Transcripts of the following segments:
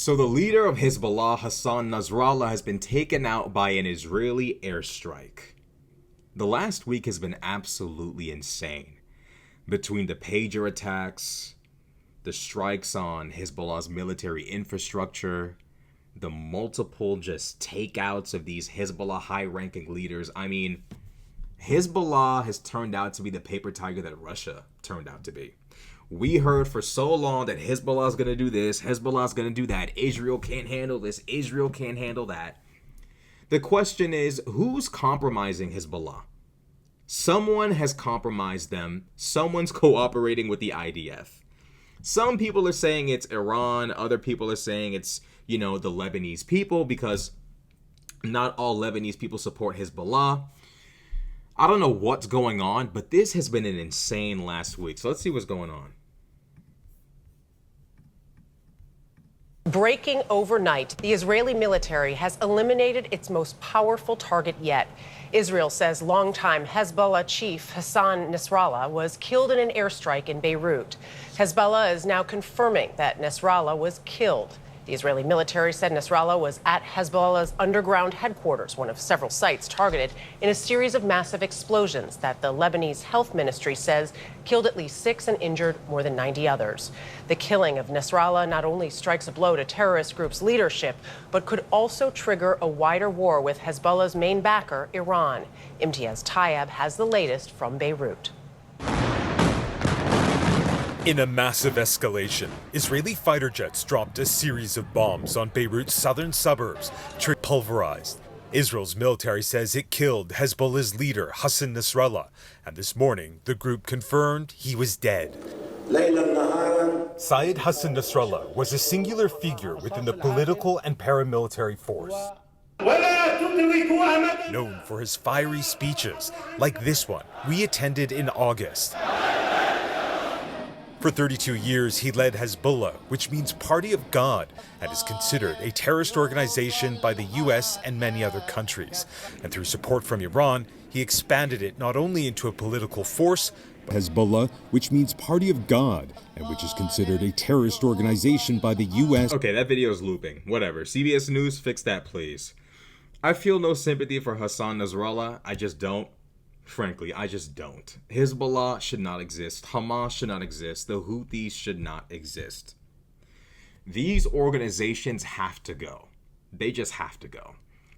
So the leader of Hezbollah, Hassan Nasrallah, has been taken out by an Israeli airstrike. The last week has been absolutely insane. Between the pager attacks, the strikes on Hezbollah's military infrastructure, the multiple just takeouts of these Hezbollah high-ranking leaders. I mean, Hezbollah has turned out to be the paper tiger that Russia turned out to be. We heard for so long that Hezbollah is going to do this, Hezbollah is going to do that, Israel can't handle this, Israel can't handle that. The question is, who's compromising Hezbollah? Someone has compromised them. Someone's cooperating with the IDF. Some people are saying it's Iran. Other people are saying it's, the Lebanese people, because not all Lebanese people support Hezbollah. I don't know what's going on, but this has been an insane last week. So let's see what's going on. Breaking overnight, the Israeli military has eliminated its most powerful target yet. Israel says longtime Hezbollah chief Hassan Nasrallah was killed in an airstrike in Beirut. Hezbollah is now confirming that Nasrallah was killed. The Israeli military said Nasrallah was at Hezbollah's underground headquarters, one of several sites targeted in a series of massive explosions that the Lebanese health ministry says killed at least 6 and injured more than 90 others. The killing of Nasrallah not only strikes a blow to terrorist group's leadership, but could also trigger a wider war with Hezbollah's main backer, Iran. Imtiaz Tayeb has the latest from Beirut. In a massive escalation, Israeli fighter jets dropped a series of bombs on Beirut's southern suburbs, pulverized. Israel's military says it killed Hezbollah's leader, Hassan Nasrallah, and this morning the group confirmed he was dead. Syed Hassan Nasrallah was a singular figure within the political and paramilitary force. Known for his fiery speeches, like this one we attended in August. For 32 years, he led Hezbollah, which means Party of God, and is considered a terrorist organization by the U.S. and many other countries. And through support from Iran, he expanded it not only into a political force, Hezbollah, which means Party of God, and which is considered a terrorist organization by the U.S. Okay, that video is looping. Whatever. CBS News, fix that, please. I feel no sympathy for Hassan Nasrallah. I just don't. Frankly, I just don't. Hezbollah should not exist. Hamas should not exist. The Houthis should not exist. These organizations have to go. They just have to go.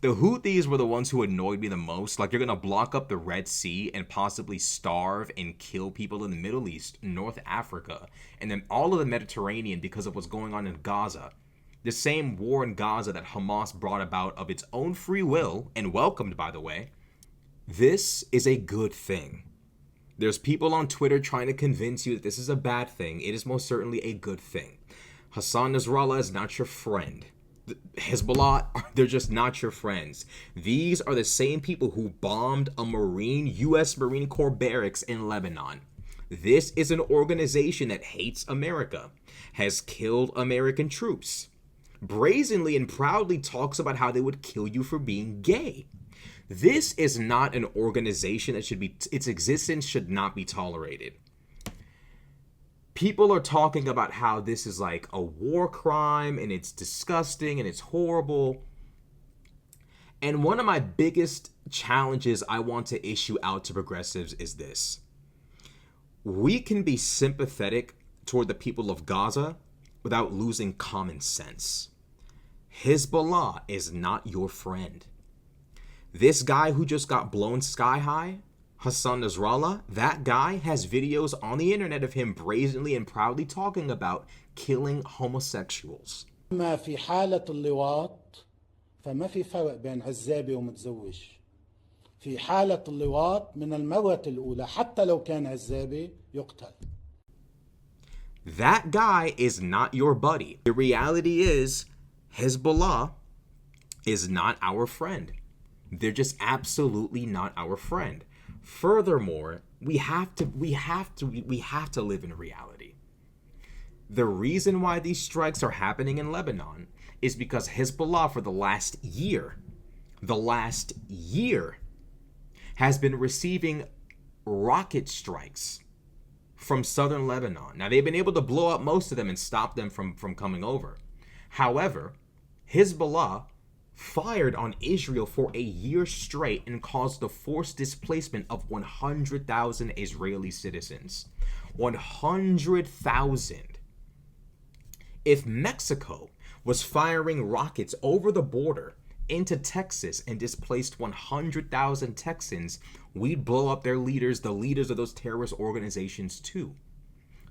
The Houthis were the ones who annoyed me the most. Like, you're going to block up the Red Sea and possibly starve and kill people in the Middle East, North Africa, and then all of the Mediterranean because of what's going on in Gaza. The same war in Gaza that Hamas brought about of its own free will, and welcomed, by the way. This is a good thing. There's people on Twitter trying to convince you that this is a bad thing. It is most certainly a good thing. Hassan Nasrallah is not your friend. Hezbollah, they're just not your friends. These are the same people who bombed a U.S. Marine Corps barracks in Lebanon. This is an organization that hates America, has killed American troops, brazenly and proudly talks about how they would kill you for being gay. This is not an organization that its existence should not be tolerated. People are talking about how this is like a war crime and it's disgusting and it's horrible. And one of my biggest challenges I want to issue out to progressives is this. We can be sympathetic toward the people of Gaza without losing common sense. Hezbollah is not your friend. This guy who just got blown sky high, Hassan Nasrallah, that guy has videos on the internet of him brazenly and proudly talking about killing homosexuals. ما في حالة اللواط فما في فرق بين عزابي ومتزوج. في حالة اللواط من المرة الأولى حتى لو كان عزابي يقتل. That guy is not your buddy. The reality is Hezbollah is not our friend. They're just absolutely not our friend. Furthermore, we have to live in reality. The reason why these strikes are happening in Lebanon is because Hezbollah for the last year has been receiving rocket strikes from southern Lebanon. Now, they've been able to blow up most of them and stop them from coming over. However, Hezbollah fired on Israel for a year straight and caused the forced displacement of 100,000 Israeli citizens. 100,000. If Mexico was firing rockets over the border into Texas and displaced 100,000 Texans, we'd blow up their leaders, the leaders of those terrorist organizations too.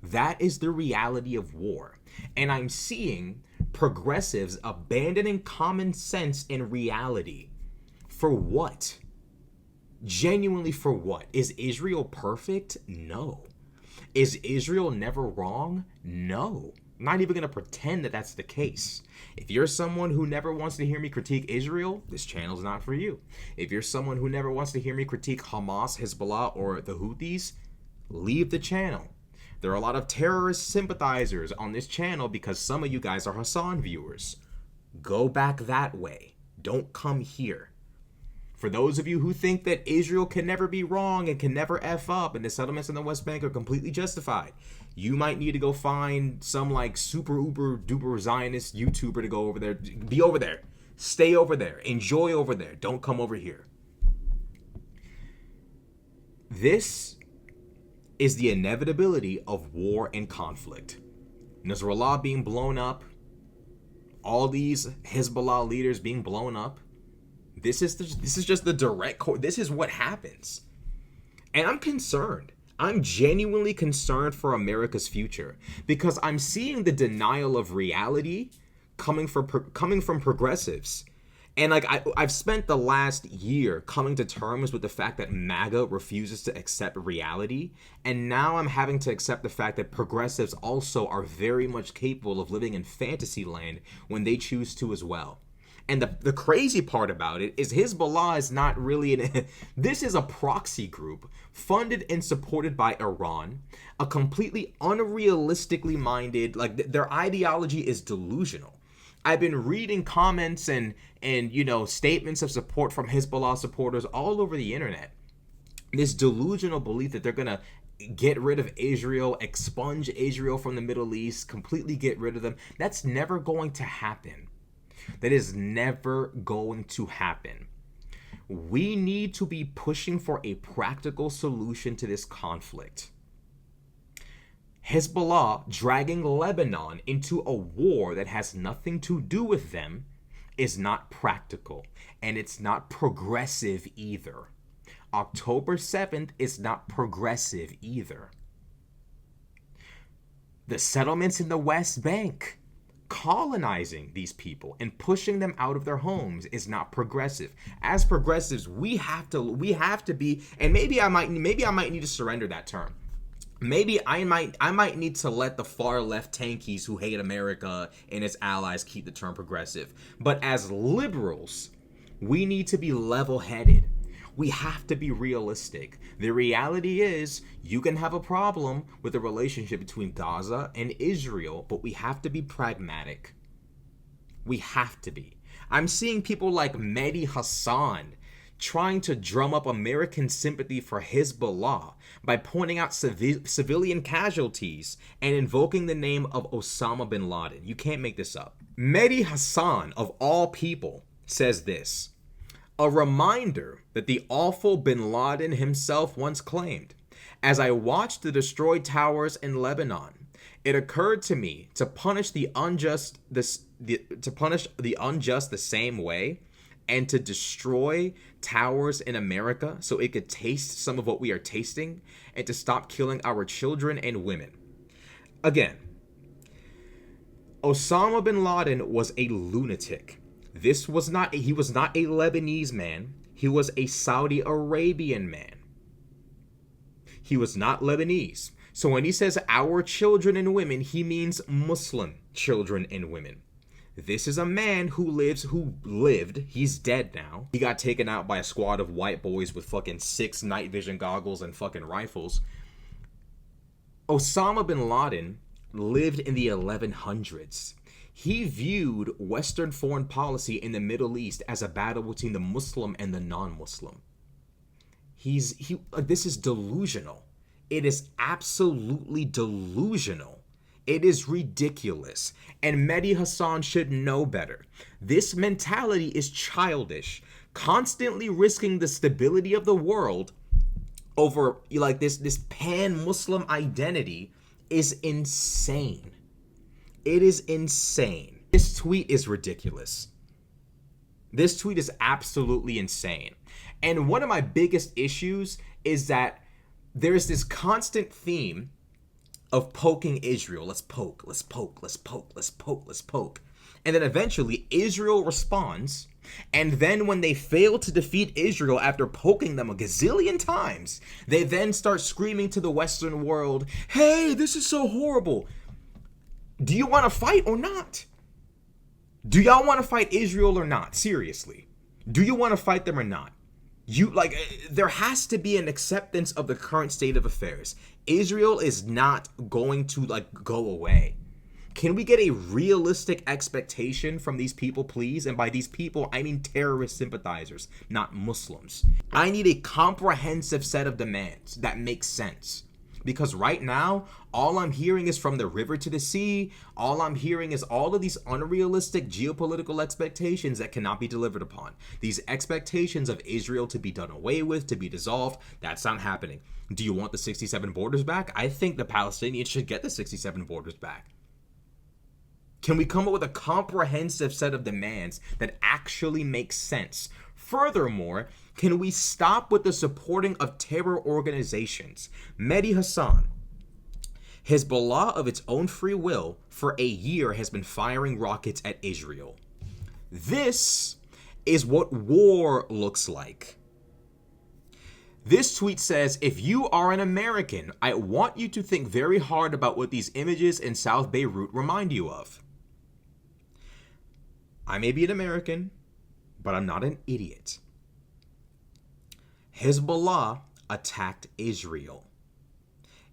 That is the reality of war. And I'm seeing progressives abandoning common sense and reality. For what? Genuinely for what? Is Israel perfect? No. Is Israel never wrong? No. I'm not even going to pretend that that's the case. If you're someone who never wants to hear me critique Israel, this channel's not for you. If you're someone who never wants to hear me critique Hamas, Hezbollah, or the Houthis, leave the channel. There are a lot of terrorist sympathizers on this channel because some of you guys are Hassan viewers. Go back that way. Don't come here. For those of you who think that Israel can never be wrong and can never F up and the settlements in the West Bank are completely justified, you might need to go find some like super uber duper Zionist YouTuber to go over there. Be over there. Stay over there. Enjoy over there. Don't come over here. This is the inevitability of war and conflict. Nasrallah being blown up, all these Hezbollah leaders being blown up. This is just the direct. This is what happens, and I'm concerned. I'm genuinely concerned for America's future because I'm seeing the denial of reality coming from progressives. And like I've spent the last year coming to terms with the fact that MAGA refuses to accept reality. And now I'm having to accept the fact that progressives also are very much capable of living in fantasy land when they choose to as well. And the crazy part about it is Hezbollah is not really this is a proxy group funded and supported by Iran, a completely unrealistically minded, like their ideology is delusional. I've been reading comments and statements of support from Hezbollah supporters all over the internet. This delusional belief that they're gonna get rid of Israel, expunge Israel from the Middle East, completely get rid of them. That's never going to happen. That is never going to happen. We need to be pushing for a practical solution to this conflict. Hezbollah dragging Lebanon into a war that has nothing to do with them is not practical, and it's not progressive either. October 7th is not progressive either. The settlements in the West Bank, colonizing these people and pushing them out of their homes is not progressive. As progressives, we have to be, and maybe I might need to surrender that term. Maybe I might need to let the far left tankies who hate America and its allies keep the term progressive. But as liberals, we need to be level-headed. We have to be realistic. The reality is, you can have a problem with the relationship between Gaza and Israel, but we have to be pragmatic. We have to be. I'm seeing people like Mehdi Hassan trying to drum up American sympathy for Hezbollah by pointing out civilian casualties and invoking the name of Osama bin Laden. You can't make this up. Mehdi Hassan, of all people, says this: a reminder that the awful bin Laden himself once claimed. As I watched the destroyed towers in Lebanon, it occurred to me to punish the unjust the same way, and to destroy towers in America so it could taste some of what we are tasting, and to stop killing our children and women. Again, Osama bin Laden was a lunatic. He was not a Lebanese man. He was a Saudi Arabian man. He was not Lebanese. So when he says our children and women, he means Muslim children and women. This is a man who lived, he's dead now. He got taken out by a squad of white boys with fucking 6 night vision goggles and fucking rifles. Osama bin Laden lived in the 1100s. He viewed Western foreign policy in the Middle East as a battle between the Muslim and the non-Muslim. This is delusional. It is absolutely delusional. It is ridiculous. And Mehdi Hassan should know better. This mentality is childish. Constantly risking the stability of the world over like this pan-Muslim identity is insane. It is insane. This tweet is ridiculous. This tweet is absolutely insane. And one of my biggest issues is that there's this constant theme of poking Israel. Let's poke, let's poke, let's poke, let's poke, let's poke. And then eventually Israel responds. And then when they fail to defeat Israel after poking them a gazillion times, they then start screaming to the Western world, hey, this is so horrible. Do you want to fight or not? Do y'all want to fight Israel or not? Seriously. Do you want to fight them or not? There has to be an acceptance of the current state of affairs. Israel is not going to go away. Can we get a realistic expectation from these people, please? And by these people, I mean terrorist sympathizers, not Muslims. I need a comprehensive set of demands that make sense. Because right now, all I'm hearing is from the river to the sea. All I'm hearing is all of these unrealistic geopolitical expectations that cannot be delivered upon. These expectations of Israel to be done away with, to be dissolved, that's not happening. Do you want the 67 borders back? I think the Palestinians should get the 67 borders back. Can we come up with a comprehensive set of demands that actually make sense? Furthermore, can we stop with the supporting of terror organizations? Mehdi Hassan, Hezbollah of its own free will, for a year has been firing rockets at Israel. This is what war looks like. This tweet says, if you are an American, I want you to think very hard about what these images in South Beirut remind you of. I may be an American, but I'm not an idiot. Hezbollah attacked Israel.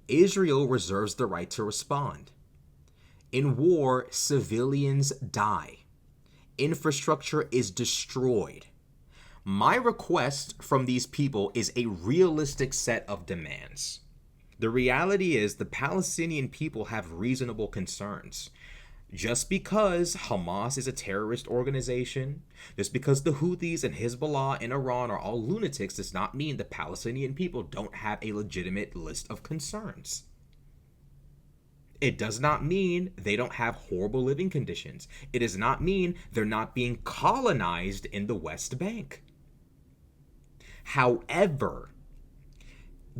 Israel reserves the right to respond. In war, civilians die. Infrastructure is destroyed. My request from these people is a realistic set of demands. The reality is the Palestinian people have reasonable concerns. Just because Hamas is a terrorist organization, just because the Houthis and Hezbollah and Iran are all lunatics, does not mean the Palestinian people don't have a legitimate list of concerns. It does not mean they don't have horrible living conditions. It does not mean they're not being colonized in the West Bank. However,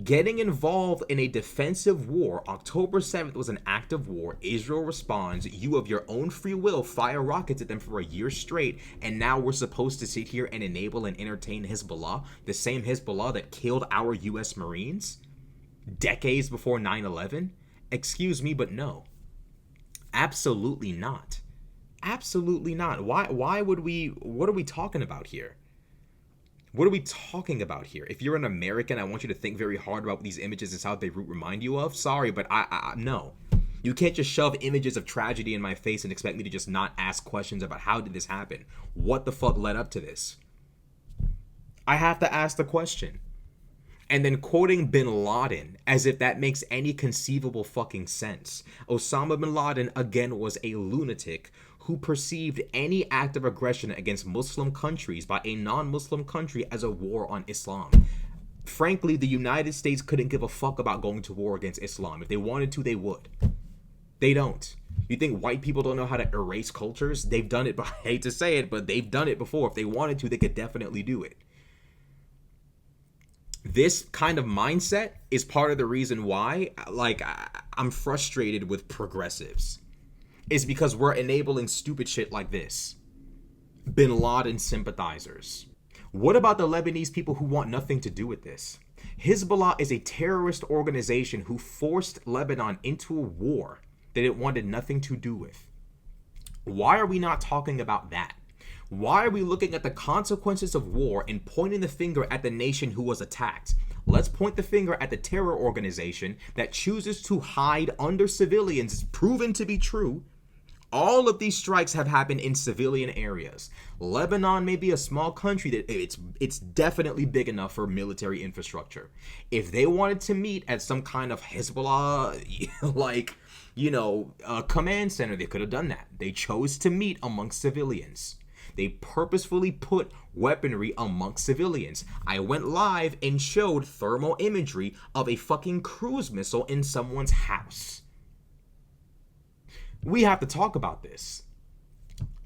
getting involved in a defensive war, October 7th was an act of war. Israel responds, you of your own free will fire rockets at them for a year straight, and now we're supposed to sit here and enable and entertain Hezbollah, the same Hezbollah that killed our U.S. Marines decades before 9/11? Excuse me, but no. Absolutely not. Absolutely not. Why would we, what are we talking about here? What are we talking about here? If you're an American, I want you to think very hard about what these images in South Beirut remind you of. Sorry, but no. You can't just shove images of tragedy in my face and expect me to just not ask questions about how did this happen? What the fuck led up to this? I have to ask the question. And then quoting bin Laden as if that makes any conceivable fucking sense. Osama bin Laden, again, was a lunatic who perceived any act of aggression against Muslim countries by a non-Muslim country as a war on Islam. Frankly, the United States couldn't give a fuck about going to war against Islam. If they wanted to, they would. They don't. You think white people don't know how to erase cultures? They've done it, I hate to say it, but they've done it before. If they wanted to, they could definitely do it. This kind of mindset is part of the reason why, I'm frustrated with progressives. Is because we're enabling stupid shit like this. Bin Laden sympathizers. What about the Lebanese people who want nothing to do with this? Hezbollah is a terrorist organization who forced Lebanon into a war that it wanted nothing to do with. Why are we not talking about that? Why are we looking at the consequences of war and pointing the finger at the nation who was attacked? Let's point the finger at the terror organization that chooses to hide under civilians. It's proven to be true. All of these strikes have happened in civilian areas. Lebanon may be a small country that it's definitely big enough for military infrastructure. If they wanted to meet at some kind of Hezbollah command center. They could have done that. They chose to meet amongst civilians. They purposefully put weaponry amongst civilians. I went live and showed thermal imagery of a fucking cruise missile in someone's house. We have to talk about this.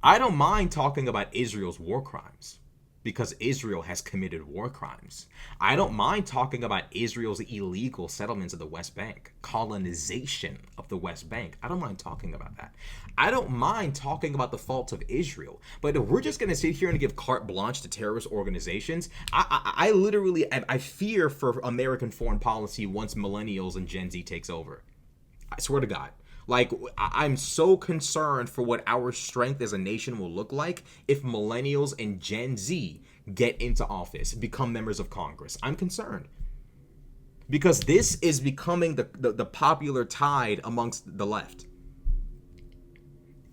I don't mind talking about Israel's war crimes because Israel has committed war crimes. I don't mind talking about Israel's illegal settlements of the West Bank, colonization of the West Bank. I don't mind talking about that. I don't mind talking about the faults of Israel. But if we're just going to sit here and give carte blanche to terrorist organizations, I literally fear for American foreign policy once millennials and Gen Z takes over. I swear to God. Like, I'm so concerned for what our strength as a nation will look like if millennials and Gen Z get into office, become members of Congress. I'm concerned. Because this is becoming the popular tide amongst the left.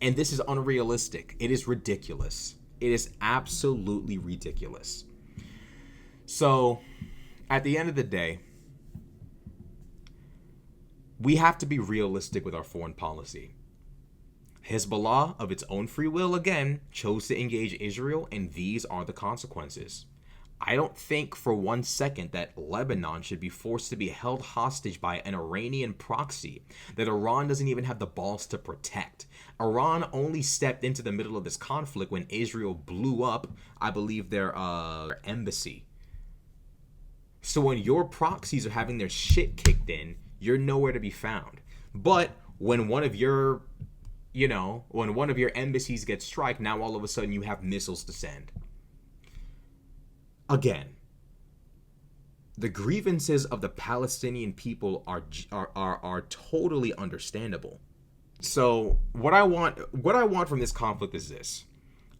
And this is unrealistic. It is ridiculous. It is absolutely ridiculous. So, at the end of the day, we have to be realistic with our foreign policy. Hezbollah, of its own free will again, chose to engage Israel, and these are the consequences. I don't think for 1 second that Lebanon should be forced to be held hostage by an Iranian proxy that Iran doesn't even have the balls to protect. Iran only stepped into the middle of this conflict when Israel blew up, I believe, their embassy. So when your proxies are having their shit kicked in, you're nowhere to be found. But when one of your embassies gets struck, now all of a sudden you have missiles to send. Again, the grievances of the Palestinian people are totally understandable. So what I want from this conflict is this.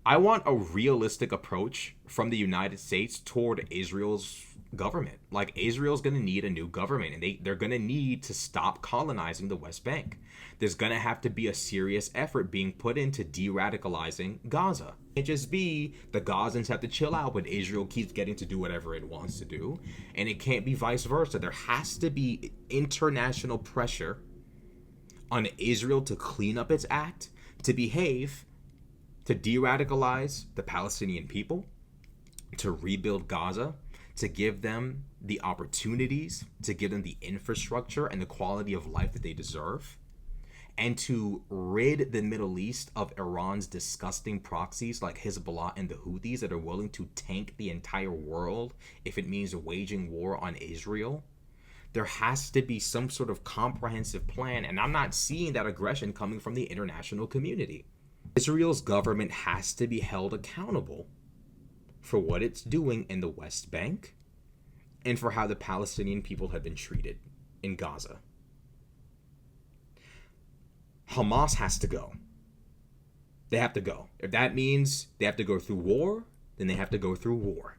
I want a realistic approach from the United States toward Israel's government. Like, Israel's going to need a new government, and they're going to need to stop colonizing the West Bank. There's going to have to be a serious effort being put into de-radicalizing Gaza. It can't just be the Gazans have to chill out, but Israel keeps getting to do whatever it wants to do. And it can't be vice versa. There has to be international pressure on Israel to clean up its act, to behave, to de-radicalize the Palestinian people, to rebuild Gaza, to give them the opportunities, to give them the infrastructure and the quality of life that they deserve, and to rid the Middle East of Iran's disgusting proxies like Hezbollah and the Houthis that are willing to tank the entire world if it means waging war on Israel. There has to be some sort of comprehensive plan, and I'm not seeing that aggression coming from the international community. Israel's government has to be held accountable for what it's doing in the West Bank and for how the Palestinian people have been treated in Gaza. Hamas has to go. They have to go. If that means they have to go through war, then they have to go through war.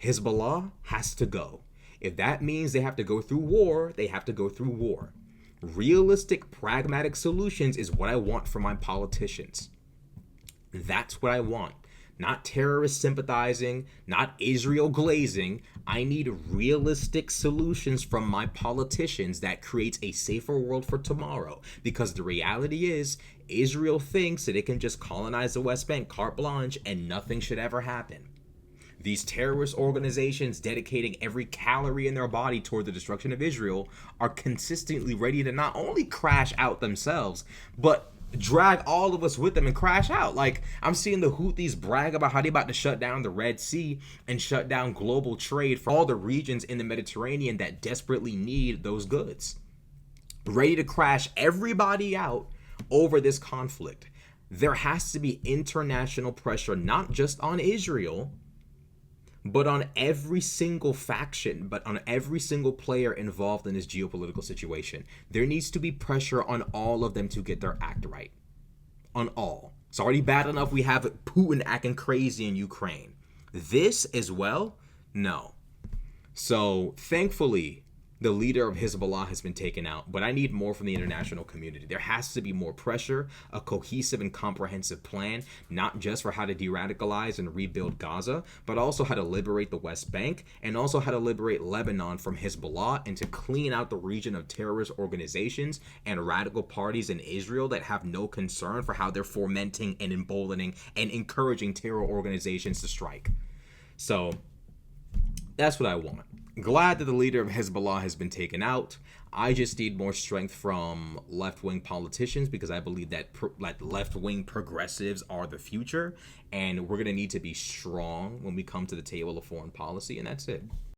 Hezbollah has to go. If that means they have to go through war, they have to go through war. Realistic, pragmatic solutions is what I want from my politicians. That's what I want. Not terrorist sympathizing, not Israel glazing. I need realistic solutions from my politicians that creates a safer world for tomorrow. Because the reality is, Israel thinks that it can just colonize the West Bank carte blanche and nothing should ever happen. These terrorist organizations dedicating every calorie in their body toward the destruction of Israel are consistently ready to not only crash out themselves, but drag all of us with them and crash out. Like, I'm seeing the Houthis brag about how they're about to shut down the Red Sea and shut down global trade for all the regions in the Mediterranean that desperately need those goods. Ready to crash everybody out over this conflict. There has to be international pressure, not just on Israel, but on every single faction, but on every single player involved in this geopolitical situation. There needs to be pressure on all of them to get their act right. On all. It's already bad enough we have Putin acting crazy in Ukraine. This as well? No. So, thankfully, the leader of Hezbollah has been taken out, but I need more from the international community. There has to be more pressure, a cohesive and comprehensive plan, not just for how to de-radicalize and rebuild Gaza, but also how to liberate the West Bank and also how to liberate Lebanon from Hezbollah and to clean out the region of terrorist organizations and radical parties in Israel that have no concern for how they're fomenting and emboldening and encouraging terror organizations to strike. So that's what I want. Glad that the leader of Hezbollah has been taken out. I just need more strength from left-wing politicians because I believe that left-wing progressives are the future, and we're going to need to be strong when we come to the table of foreign policy, and that's it.